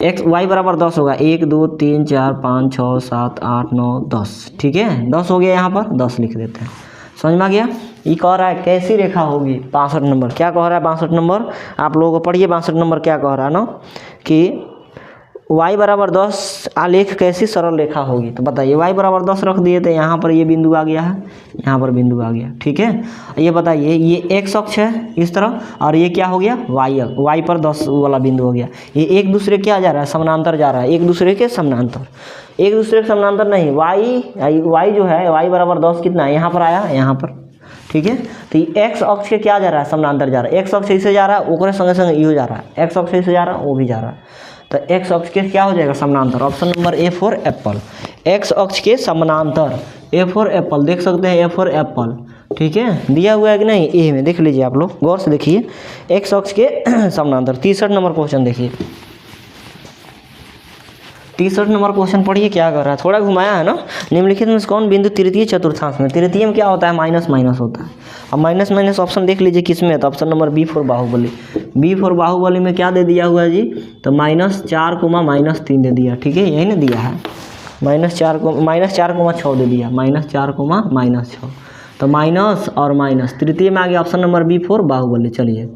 y बराबर 10 होगा, 1 2 3 4 5 6 7 8 9 10। ठीक है 10 हो गया, यहाँ पर 10 लिख देते हैं। समझ में आ गया। ये कह रहा है कैसी रेखा होगी 62 नंबर, क्या कह रहा है 62 नंबर आप लोगों को पढ़िए। 62 नंबर क्या कह रहा है ना कि y बराबर 10 आलेख कैसी सरल रेखा होगी। तो बताइए y बराबर 10 रख दिए तो यहाँ पर ये बिंदु आ गया है, यहाँ पर बिंदु आ गया। ठीक है, ये बताइए ये x अक्ष है इस तरह और ये क्या हो गया y पर 10 वाला बिंदु हो गया। ये एक दूसरे क्या जा रहा है समानांतर जा रहा है, एक दूसरे के समानांतर, एक दूसरे के समानांतर नहीं। y जो है y बराबर 10 कितना है यहाँ पर आया, यहाँ पर। ठीक है, तो ये x अक्ष के क्या जा रहा है समानांतर जा रहा है, x अक्ष इसे जा रहा है ओकरे संगे संगे इहो जा रहा है, x अक्ष इसे जा रहा है वो भी जा रहा है। तो x अक्ष के क्या हो जाएगा समानांतर, option number A for Apple. x अक्ष के समानांतर A फॉर एप्पल, देख सकते हैं A फॉर एप्पल। ठीक है, दिया हुआ है कि नहीं ए में, देख लीजिए आप लोग गौर से देखिए x अक्ष के समानांतर। 63 नंबर क्वेश्चन देखिए, 63 नंबर क्वेश्चन पढ़िए क्या कर रहा है, थोड़ा घुमाया है ना। निम्नलिखित में कौन बिंदु तृतीय चतुर्थांश में, तृतीय में क्या होता है माइनस माइनस होता है। अब माइनस माइनस ऑप्शन देख लीजिए किस में है, तो option number B4 Baahubali. B4 Baahubali में क्या दे दिया हुआ है जी, तो -4 -3 दे दिया। ठीक है, यही ना दिया है, -4 -6 दे दिया, -4 -6। तो माइनस और माइनस तृतीय में आ गया ऑप्शन नंबर B4 बाहुबली। चलिए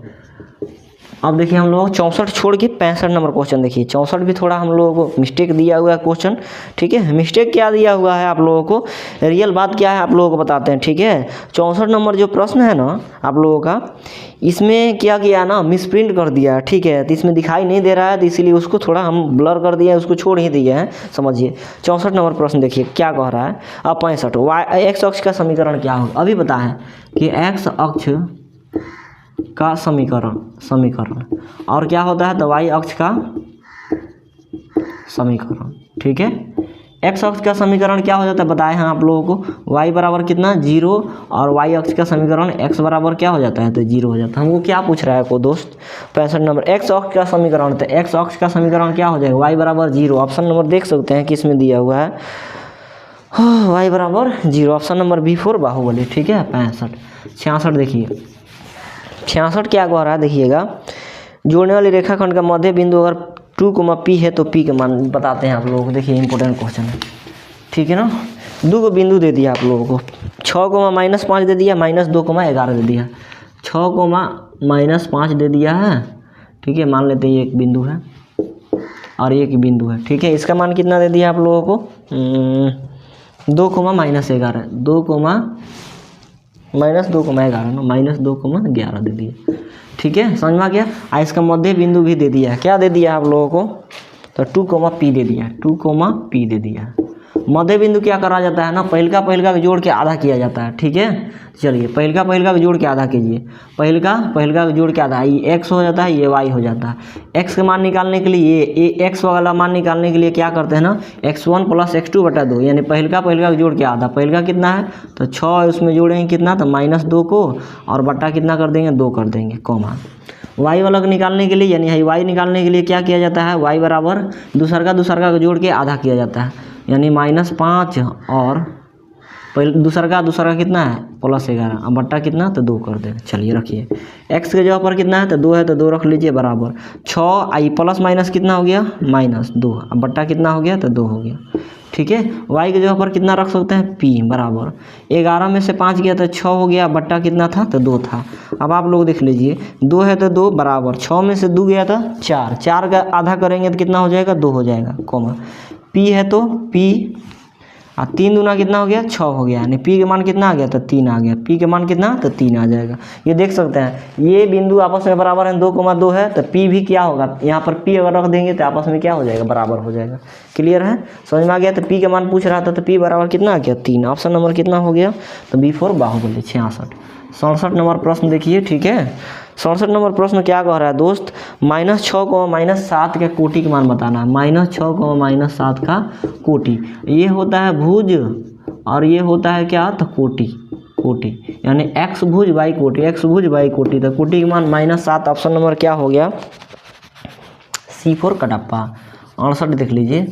अब देखिए हम लोग 64 छोड़ के 65 नंबर क्वेश्चन देखिए। 64 भी थोड़ा हम लोगों को मिस्टेक दिया हुआ है क्वेश्चन। ठीक है, मिस्टेक क्या दिया हुआ है आप लोगों को, रियल बात क्या है आप लोगों को बताते हैं। ठीक है, 64 नंबर जो प्रश्न है ना आप लोगों का, इसमें क्या किया ना मिसप्रिंट कर दिया। ठीक है, तो इसमें दिखाई नहीं दे रहा है तो इसीलिए उसको थोड़ा हम ब्लर कर दिए, उसको छोड़ ही दिए हैं। समझिए 64 नंबर प्रश्न देखिए क्या कह रहा है। अब 65 x अक्ष का समीकरण क्या होगा, अभी पता है कि x अक्ष का समीकरण और क्या होता है तो y अक्ष का समीकरण। ठीक है, x अक्ष का समीकरण क्या हो जाता है बताए हैं आप लोगों को, y बराबर कितना 0 और y अक्ष का समीकरण x बराबर क्या हो जाता है तो 0 हो जाता है। हमको क्या पूछ रहा है को दोस्त 65 नंबर x अक्ष का समीकरण, तो x अक्ष का समीकरण क्या हो जाएगा y बराबर 0। ऑप्शन नंबर देख सकते हैं किस में दिया हुआ है, y बराबर 0, ऑप्शन नंबर B4 बाहुबली। ठीक है 65। 66 देखिए, 66 क्या कह रहा है देखिएगा, जोड़ने वाली रेखाखंड का मध्य बिंदु अगर 2, P है तो P के मान बताते हैं आप लोगों को। देखिए इंपॉर्टेंट क्वेश्चन है। ठीक है ना, 2 बिंदु दे दिया आप लोगों को, 6, -5 दे दिया, -2, -11 दे दिया, 6, -5 दे दिया है। ठीक है, मान लेते हैं ये एक बिंदु है और ये एक बिंदु है। ठीक है, इसका मान कितना दे दिया आप लोगों को 2, -11, 2, -2, 11 दे दिए। ठीक है, समझ में आ गया। इसका मध्य बिंदु भी दे दिया है, क्या दे दिया आप लोगों को तो 2, P दे दिया, 2, P दे दिया। मध्य बिंदु क्या करा जाता है ना, पहिल का जोड़ के आधा किया जाता है। ठीक है, चलिए पहिल का जोड़ के आधा कीजिए, पहिल का जोड़ के आधा, ये x हो जाता है, ये y हो जाता है। x का मान निकालने के लिए ये x वाला मान निकालने के लिए क्या करते हैं ना, x1 + x2/2 यानी पहिल का जोड़ के आधा, पहिल का कितना है तो 6, उसमें जोड़ेंगे कितना तो -2 को और बट्टा कितना कर देंगे 2 कर देंगे, कॉमा। y वाला निकालने के लिए यानी y निकालने के लिए क्या किया जाता है, y बराबर दूसरा का जोड़ के आधा किया जाता है, यानी -5 और पहले दूसरा का कितना है +11 अब बट्टा कितना तो 2 कर देंगे। चलिए रखिए, x के जगह पर कितना है तो 2 है तो 2 रख लीजिए बराबर 6, आई प्लस माइनस कितना हो गया -2, अब बट्टा कितना हो गया तो 2 हो गया। ठीक है, y के जगह पर कितना रख सकते हैं p बराबर 11 में से 5 गया तो 6 हो गया, बट्टा कितना था तो 2 था। अब आप लोग देख लीजिए 2 है तो 2 बराबर 6 में से 2 गया था 4 का आधा करेंगे तो कितना हो जाएगा 2 हो जाएगा, कॉमा। p है तो p 3 दूना कितना हो गया 6 हो गया, यानी पी के मान कितना आ गया तो 3 आ गया, पी के मान कितना तो 3 आ जाएगा। ये देख सकते हैं ये बिंदु आपस में बराबर है 2,2 है, तो पी भी क्या होगा, यहाँ पर पी अगर रख देंगे तो आपस में क्या हो जाएगा बराबर हो जाएगा। क्लियर है, समझ में आ गया। तो पी के मान पूछ रहा था तो पी बराबर कितना आ गया 3, ऑप्शन नंबर कितना हो गया तो B4 बाहुबली 66। 67 नंबर प्रश्न देखिए, ठीक है। 67 नंबर प्रश्न क्या कह रहा है दोस्त, -6 को -7 के कोटि का मान बताना है। -6 को -7 का कोटि, ये होता है भुज और ये होता है क्या तो कोटि, कोटि यानी x भुज y कोटि, x भुज y कोटि, तो कोटि का मान -7, ऑप्शन नंबर क्या हो गया C4 कटप्पा। 68 देख लीजिए।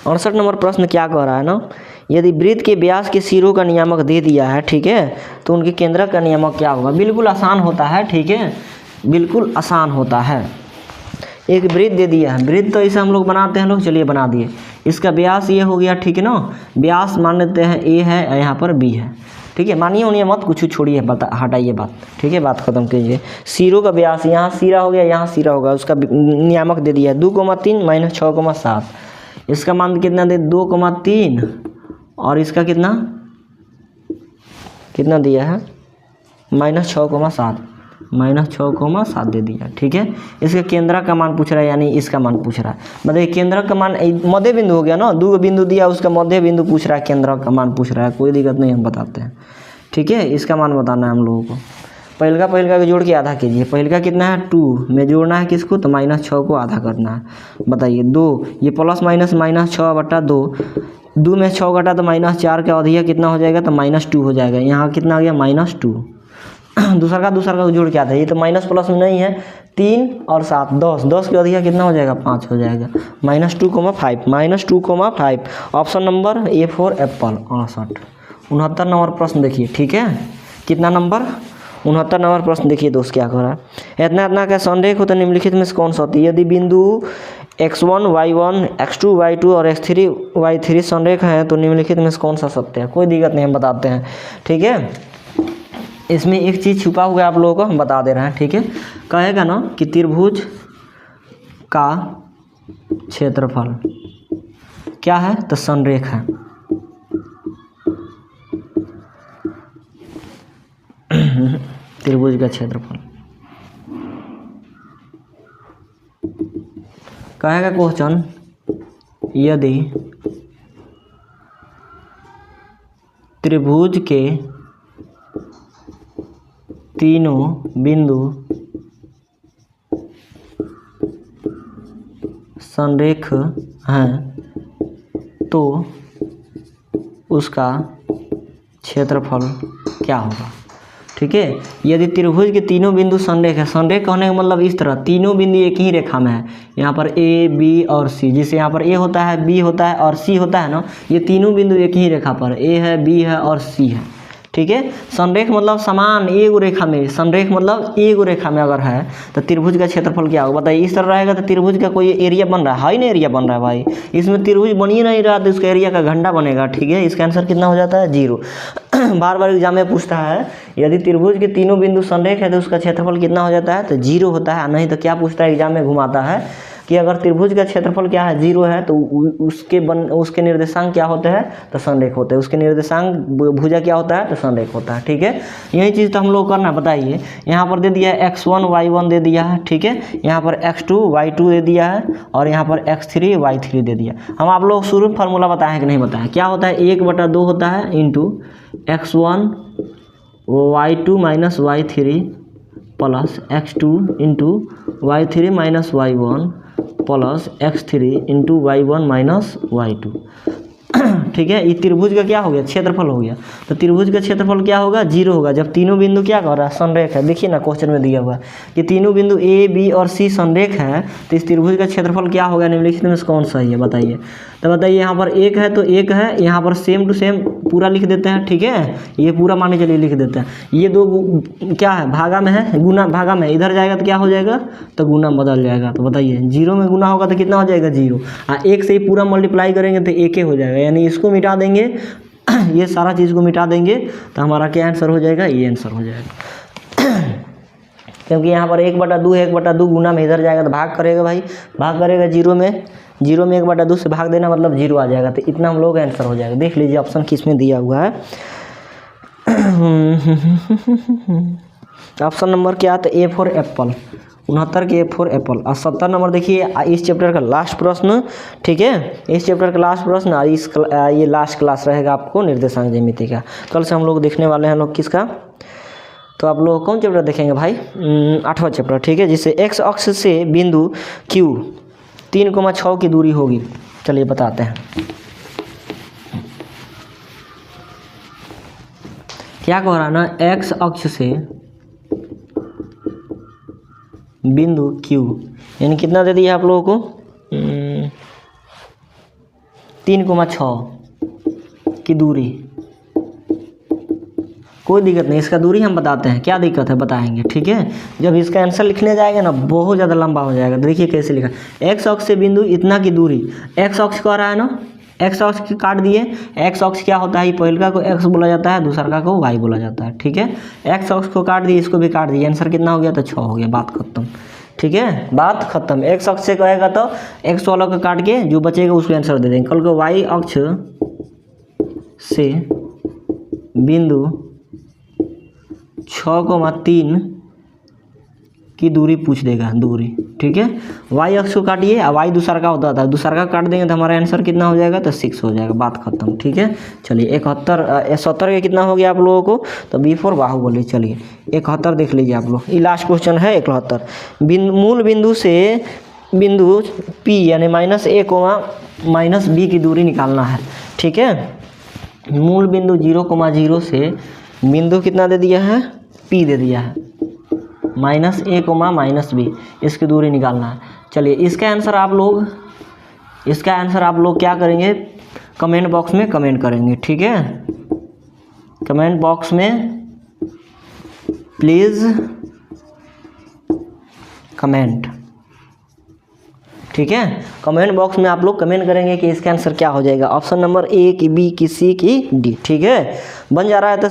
68 नंबर प्रश्न क्या कह रहा है ना, यदि वृत्त के व्यास के सिरों का नियामक दे दिया है, ठीक है, तो उनके केंद्रक का नियामक क्या होगा। बिल्कुल आसान होता है, ठीक है, बिल्कुल आसान होता है। एक वृत्त दे दिया है, वृत्त तो इसे हम लोग बनाते हैं लोग, चलिए बना दिए। इसका व्यास ये हो गया, ठीक है ना, व्यास मान लेते हैं ए है, यहाँ पर बी है, ठीक है। मानिए उन्हें मत कुछ छोड़िए, बता हटाइए बात, ठीक है, बात खत्म कीजिए। सिरों का व्यास यहाँ सिरा हो गया, यहाँ सिरा होगा, उसका नियामक दे दिया है 2,3 -6,7। इसका मान कितना दे 2,3 और इसका कितना कितना दिया है -6,7, -6,7 दे दिया, ठीक है। इसके केंद्रक का मान पूछ रहा है, यानी इसका मान पूछ रहा है। मतलब केंद्रक का मान मध्य बिंदु हो गया ना, 2 बिंदु दिया, उसका मध्य बिंदु पूछ रहा है, केंद्रक का मान पूछ रहा है, कोई दिक्कत नहीं, हम बताते हैं, ठीक है। इसका मान बताना है हम लोगों को। पहलका के जोड़ के आधा कीजिए। पहलका कितना है 2 में जोड़ना है किसको तो -6 को आधा करना है। बताइए 2, ये प्लस माइनस -6/2, 2 में 6 घटा तो -4 का अधिया कितना हो जाएगा तो -2 हो जाएगा। यहाँ कितना आ गया -2। दूसरा का जोड़ के आता है, ये तो माइनस प्लस में नहीं है, 3 और 7 10 के अधिया कितना हो जाएगा 5 हो जाएगा, -2,5 option number A4 Apple. 69 number प्रश्न देखिए, ठीक है, कितना नंबर 69 नंबर प्रश्न देखिए दोस्त क्या कर रहा है। इतना का संरेख हो तो निम्नलिखित में से कौन सा होती है। यदि बिंदु x1 y1 x2 y2 और x3 y3 संरेख हैं तो निम्नलिखित में से कौन सा सत्य है। कोई दिक्कत नहीं, हम बताते हैं, ठीक है। इसमें एक चीज़ छुपा हुआ है, आप लोगों को हम बता दे रहे हैं, ठीक है। कहेगा ना कि त्रिभुज का क्षेत्रफल क्या है तो संरेख है। त्रिभुज का क्षेत्रफल कहेगा क्वेश्चन, यदि त्रिभुज के तीनों बिंदु संरेख हैं तो उसका क्षेत्रफल क्या होगा, ठीक है। यदि त्रिभुज के तीनों बिंदु संरेख है, संरेख होने का मतलब इस तरह तीनों बिंदु एक ही रेखा में है, यहाँ पर ए बी और सी, जिसे यहाँ पर ए होता है बी होता है और सी होता है ना, ये तीनों बिंदु एक ही रेखा पर ए है बी है और सी है, ठीक है। संरेख मतलब समान एक रेखा में, संरेख मतलब एक रेखा में अगर है तो त्रिभुज का क्षेत्रफल क्या होगा बताइए। इस तरह रहेगा तो त्रिभुज का कोई एरिया बन रहा है ही नहीं, एरिया बन रहा है भाई, इसमें त्रिभुज बन ही नहीं रहा तो उसका एरिया का घंटा बनेगा, ठीक है। इसका आंसर कितना हो जाता है 0। बार बार एग्जाम में पूछता है यदि त्रिभुज के तीनों बिंदु संरेख है तो उसका क्षेत्रफल कितना हो जाता है तो 0 होता है, नहीं तो क्या पूछता है एग्जाम में घुमाता है कि अगर त्रिभुज का क्षेत्रफल क्या है 0 है तो उसके निर्देशांक क्या होते हैं तो संरेख होते हैं, उसके निर्देशांक भुजा क्या होता है तो संरेख होता है, ठीक है। यही चीज़ तो हम लोग करना। बताइए यहाँ पर दे दिया है x1 y1 दे दिया है, ठीक है, यहाँ पर x2 y2 दे दिया है और यहाँ पर x3 y3 दे दिया। हम आप लोग शुरू में फार्मूला बताएं कि नहीं बताएं, क्या होता है 1/2 होता है into x1 y2 minus y3 plus x2 into y3 minus y1 plus x3 into y1 minus y2, ठीक है। ये त्रिभुज का क्या हो गया क्षेत्रफल हो गया, तो त्रिभुज का क्षेत्रफल क्या होगा 0 होगा जब तीनों बिंदु क्या कर रहा है संरेख है। देखिए ना क्वेश्चन में दिया हुआ है कि तीनों बिंदु ए बी और सी संरेख है तो इस त्रिभुज का क्षेत्रफल क्या होगा निम्नलिखित में से कौन सा है बताइए। तो बताइए यहाँ पर 1 है तो 1 है, यहाँ पर सेम टू सेम पूरा लिख देते हैं, ठीक है, ये पूरा मान के चलिए लिख देते हैं। ये 2 क्या है भागा में है, गुना भागा में, इधर जाएगा तो क्या हो जाएगा तो गुना बदल जाएगा। तो बताइए 0 में गुना होगा तो कितना हो जाएगा 0, 1 से ही पूरा मल्टीप्लाई करेंगे तो 1 हो जाएगा, यानी इसको मिटा देंगे ये सारा चीज़ को मिटा देंगे तो हमारा क्या आंसर हो जाएगा, ये आंसर हो जाएगा। क्योंकि यहाँ पर 1/2 है, 1/2 गुना में इधर जाएगा तो भाग करेगा भाई, भाग करेगा 0 में, जीरो में 1/2 से भाग देना मतलब जीरो आ जाएगा, तो इतना हम लोग का आंसर हो जाएगा। देख लीजिए ऑप्शन किस में दिया हुआ है। ऑप्शन नंबर क्या था, ए फॉर एप्पल, 69 के ए फॉर एप्पल। और 70 नंबर देखिए इस चैप्टर का लास्ट प्रश्न, ठीक है, इस चैप्टर का लास्ट प्रश्न। और ये लास्ट क्लास रहेगा आपको निर्देशांक ज्यामिति का। कल से हम लोग देखने वाले हैं लोग किसका, तो आप लोग कौन चैप्टर देखेंगे भाई, 8वां चैप्टर, ठीक है, जिससे एक्स अक्ष से बिंदु Q 3,6 की दूरी होगी। चलिए बताते हैं क्या कह रहा है ना, एक्स अक्ष से बिंदु Q यानी कितना दे दिया आप लोगों को, 3,6 की दूरी। कोई दिक्कत नहीं, इसका दूरी हम बताते हैं, क्या दिक्कत है बताएंगे, ठीक है। जब इसका आंसर लिखने जाएगा ना बहुत ज़्यादा लंबा हो जाएगा। देखिए कैसे लिखा, एक्स अक्ष से बिंदु इतना की दूरी, एक्स अक्ष कह रहा है ना, एक्स अक्ष की काट दिए। एक्स अक्ष क्या होता है, पहले को एक्स बोला जाता है, दूसरा को वाई बोला जाता है, ठीक है। एक्स अक्ष को काट दिए, इसको भी काट दिए, आंसर कितना हो गया, तो 6 हो गया, बात खत्म, ठीक है, बात खत्म। एक्स अक्ष से कहेगा तो एक्स वाला को काट के जो बचेगा उसको आंसर दे देंगे। कल को वाई अक्ष से बिंदु 6,3 की दूरी पूछ देगा, दूरी, ठीक है। वाई अक्ष को काटिए, वाई दूसरा का होता था, दूसरा का काट देंगे तो हमारा आंसर कितना हो जाएगा, तो 6 हो जाएगा, बात खत्म, ठीक है। चलिए 71 के कितना हो गया आप लोगों को, तो बी फॉर बाहुबली। चलिए 71 देख लीजिए आप लोग, ये लास्ट क्वेश्चन है 71। मूल बिंदु से बिंदु P यानी -a, -b की दूरी निकालना है, ठीक है। मूल बिंदु 0,0 से बिंदु कितना दे दिया है, P दे दिया है, -a, -b, इसकी दूरी निकालना है। चलिए इसका आंसर आप लोग क्या करेंगे, कमेंट बॉक्स में कमेंट करेंगे, ठीक है। कमेंट बॉक्स में प्लीज़ कमेंट, ठीक है। कमेंट बॉक्स में आप लोग कमेंट करेंगे कि इसका आंसर क्या हो जाएगा, ऑप्शन नंबर A की B की C की D, ठीक है। बन जा रहा है तो